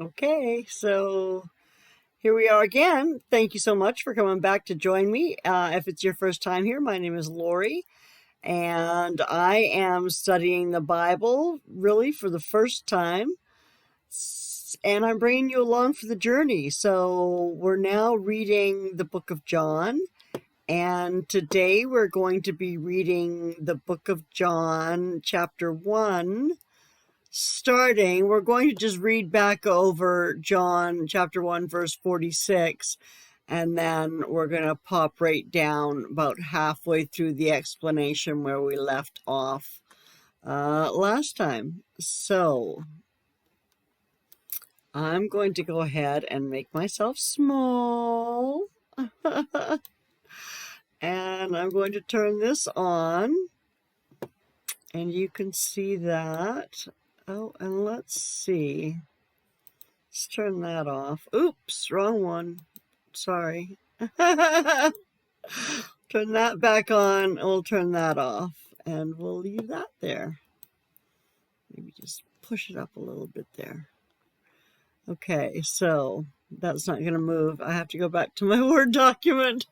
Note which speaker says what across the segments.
Speaker 1: Okay, so here we are again. Thank you so much for coming back to join me. If it's your first time here, my name is Lorrie, and I am studying the Bible really for the first time. And I'm bringing you along for the journey. So we're now reading the book of John. And today we're going to be reading the book of John, chapter 1. We're going to just read back over John chapter 1, verse 46, and then we're going to pop right down about halfway through the explanation where we left off last time. So I'm going to go ahead and make myself small. And I'm going to turn this on, and you can see that. Oh, and let's see. Let's turn that off. Oops, wrong one. Sorry. Turn that back on, and we'll turn that off, and we'll leave that there. Maybe just push it up a little bit there. Okay, so that's not going to move. I have to go back to my Word document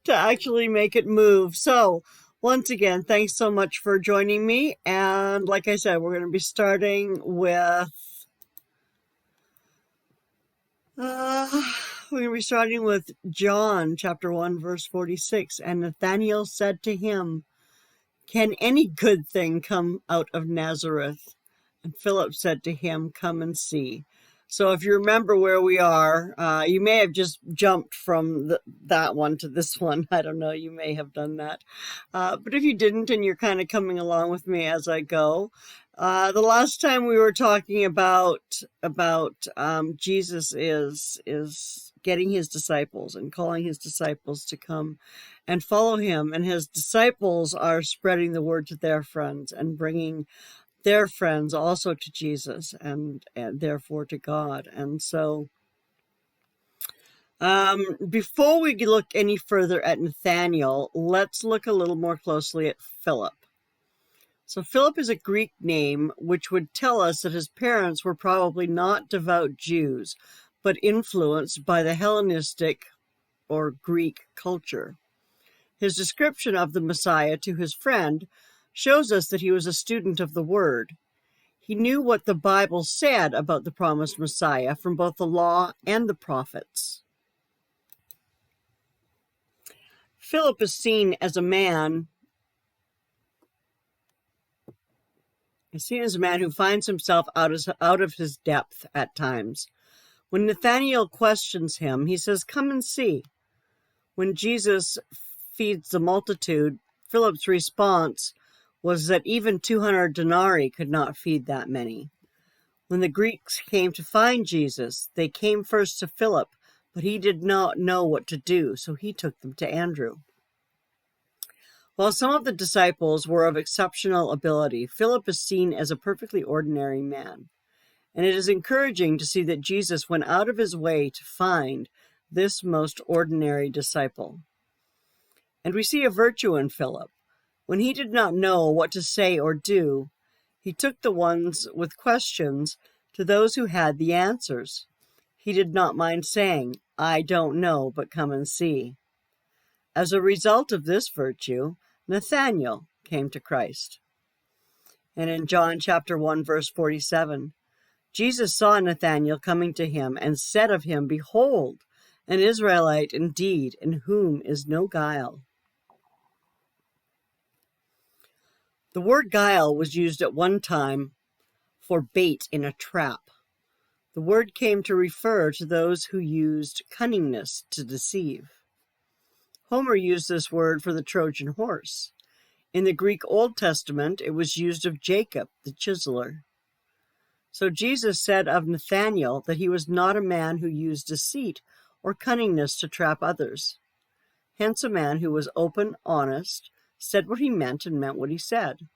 Speaker 1: to actually make it move. So, once again, thanks so much for joining me. And like I said, we're going to be starting with John chapter 1, verse 46. And Nathanael said to him, "Can any good thing come out of Nazareth?" And Philip said to him, "Come and see." So if you remember where we are, you may have just jumped from that one to this one. I don't know. You may have done that. But if you didn't and you're kind of coming along with me as I go, the last time we were talking about Jesus is getting his disciples and calling his disciples to come and follow him. And his disciples are spreading the word to their friends and bringing their friends also to Jesus and therefore to God. And so before we look any further at Nathanael, let's look a little more closely at Philip. So Philip is a Greek name, which would tell us that his parents were probably not devout Jews, but influenced by the Hellenistic or Greek culture. His description of the Messiah to his friend shows us that he was a student of the Word. He knew what the Bible said about the promised Messiah from both the law and the prophets. Philip is seen as a man who finds himself out of his depth at times. When Nathanael questions him, he says, "Come and see." When Jesus feeds the multitude, Philip's response was that even 200 denarii could not feed that many. When the Greeks came to find Jesus, they came first to Philip, but he did not know what to do, so he took them to Andrew. While some of the disciples were of exceptional ability, Philip is seen as a perfectly ordinary man. And it is encouraging to see that Jesus went out of his way to find this most ordinary disciple. And we see a virtue in Philip. When he did not know what to say or do, he took the ones with questions to those who had the answers. He did not mind saying, "I don't know, but come and see." As a result of this virtue, Nathanael came to Christ. And in John chapter 1, verse 47, Jesus saw Nathanael coming to him and said of him, "Behold, an Israelite indeed, in whom is no guile." The word guile was used at one time for bait in a trap. The word came to refer to those who used cunningness to deceive. Homer used this word for the Trojan horse. In the Greek Old Testament, it was used of Jacob, the chiseler. So Jesus said of Nathanael that he was not a man who used deceit or cunningness to trap others. Hence a man who was open, honest, said what he meant and meant what he said.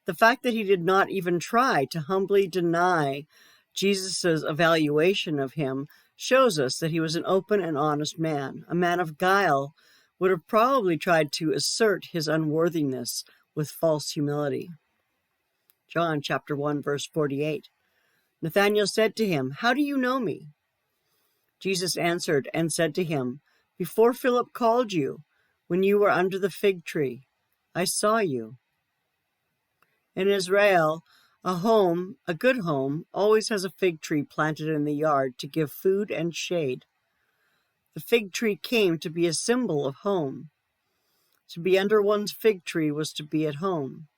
Speaker 1: The fact that he did not even try to humbly deny Jesus' evaluation of him shows us that he was an open and honest man. A man of guile would have probably tried to assert his unworthiness with false humility. John chapter 1, verse 48. Nathanael said to him, "How do you know me?" Jesus answered and said to him, "Before Philip called you, when you were under the fig tree, I saw you." In Israel, a good home, always has a fig tree planted in the yard to give food and shade. The fig tree came to be a symbol of home. To be under one's fig tree was to be at home.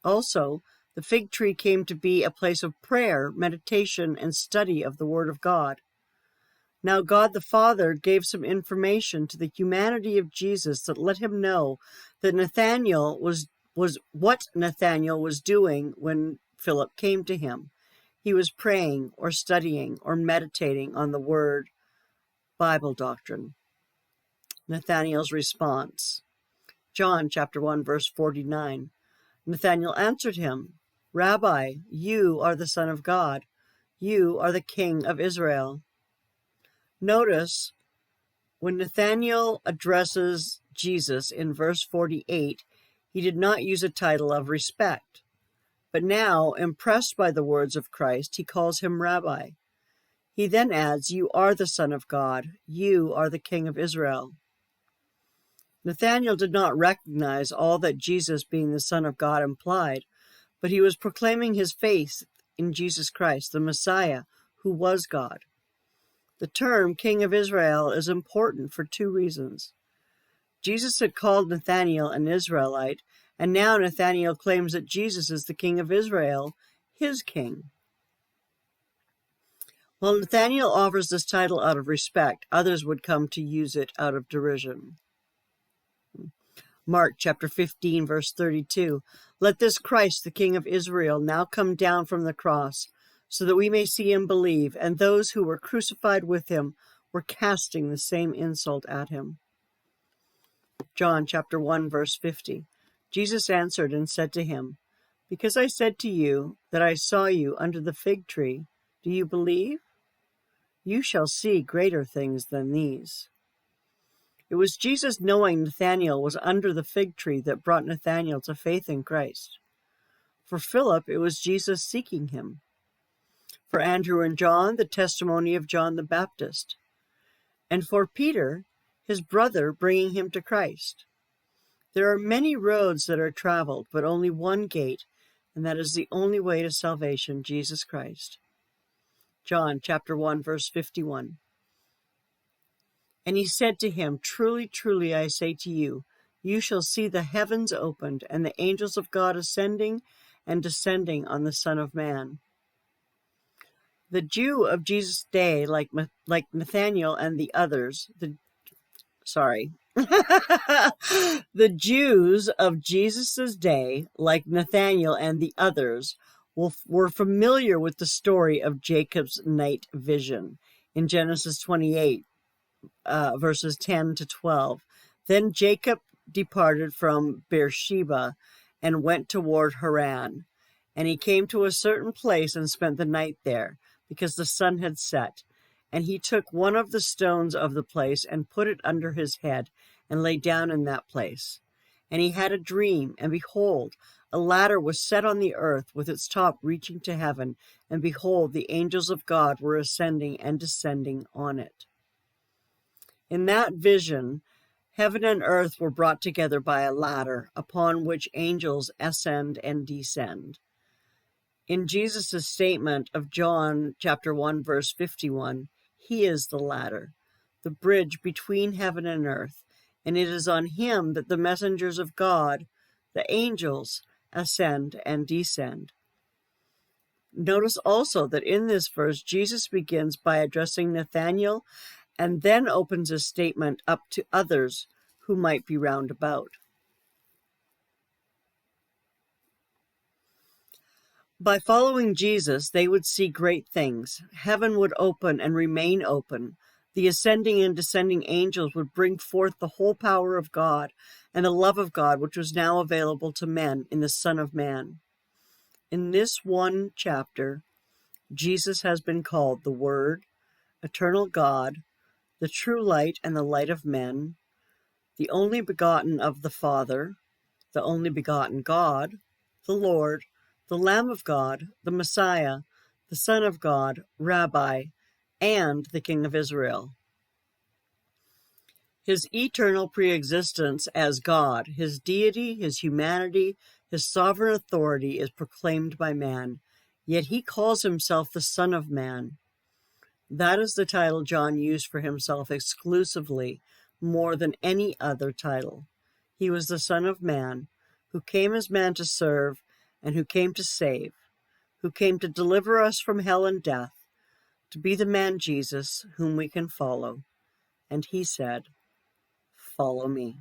Speaker 1: Also, the fig tree came to be a place of prayer, meditation, and study of the Word of God. Now God the Father gave some information to the humanity of Jesus that let him know that Nathanael was what Nathanael was doing when Philip came to him. He was praying or studying or meditating on the Word, Bible doctrine. Nathanael's response. John chapter 1, verse 49. Nathanael answered him, "Rabbi, you are the Son of God. You are the King of Israel." Notice, when Nathanael addresses Jesus in verse 48, he did not use a title of respect. But now, impressed by the words of Christ, he calls him Rabbi. He then adds, "You are the Son of God. You are the King of Israel." Nathanael did not recognize all that Jesus being the Son of God implied, but he was proclaiming his faith in Jesus Christ, the Messiah, who was God. The term King of Israel is important for two reasons. Jesus had called Nathanael an Israelite, and now Nathanael claims that Jesus is the King of Israel, his king. While Nathanael offers this title out of respect, others would come to use it out of derision. Mark chapter 15, verse 32. "Let this Christ, the King of Israel, now come down from the cross, so that we may see and believe." And those who were crucified with him were casting the same insult at him. John chapter 1, verse 50. Jesus answered and said to him, "Because I said to you that I saw you under the fig tree, do you believe? You shall see greater things than these." It was Jesus knowing Nathanael was under the fig tree that brought Nathanael to faith in Christ. For Philip, it was Jesus seeking him. For Andrew and John, the testimony of John the Baptist. And for Peter, his brother, bringing him to Christ. There are many roads that are traveled, but only one gate, and that is the only way to salvation, Jesus Christ. John chapter 1, verse 51. And he said to him, "Truly, truly, I say to you, you shall see the heavens opened, and the angels of God ascending and descending on the Son of Man." The Jew of Jesus' day, like Nathanael and the others, the Jews of Jesus' day, like Nathanael and the others, were familiar with the story of Jacob's night vision in Genesis 28. Verses 10 to 12. Then Jacob departed from Beersheba and went toward Haran. And he came to a certain place and spent the night there, because the sun had set. And he took one of the stones of the place and put it under his head and lay down in that place. And he had a dream, and behold, a ladder was set on the earth with its top reaching to heaven, and behold, the angels of God were ascending and descending on it. In that vision, heaven and earth were brought together by a ladder, upon which angels ascend and descend. In Jesus' statement of John chapter 1, verse 51, he is the ladder, the bridge between heaven and earth, and it is on him that the messengers of God, the angels, ascend and descend. Notice also that in this verse, Jesus begins by addressing Nathanael and then opens a statement up to others who might be round about. By following Jesus, they would see great things. Heaven would open and remain open. The ascending and descending angels would bring forth the whole power of God and the love of God, which was now available to men in the Son of Man. In this one chapter, Jesus has been called the Word, eternal God, the true light and the light of men, the only begotten of the Father, the only begotten God, the Lord, the Lamb of God, the Messiah, the Son of God, Rabbi, and the King of Israel. His eternal preexistence as God, his deity, his humanity, his sovereign authority is proclaimed by man, yet he calls himself the Son of Man. That is the title John used for himself exclusively, more than any other title. He was the Son of Man, who came as man to serve, and who came to save, who came to deliver us from hell and death, to be the man Jesus, whom we can follow. And he said, "Follow me."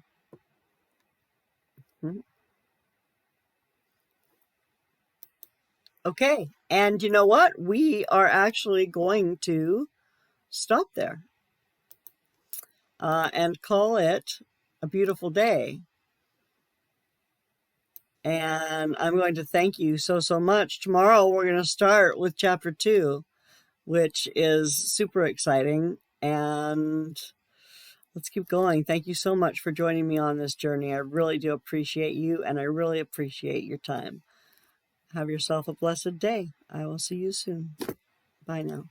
Speaker 1: Okay, and you know what? We are actually going to stop there and call it a beautiful day. And I'm going to thank you so much. Tomorrow we're going to start with chapter 2, which is super exciting. And let's keep going. Thank you so much for joining me on this journey. I really do appreciate you, and I really appreciate your time. Have yourself a blessed day. I will see you soon. Bye now.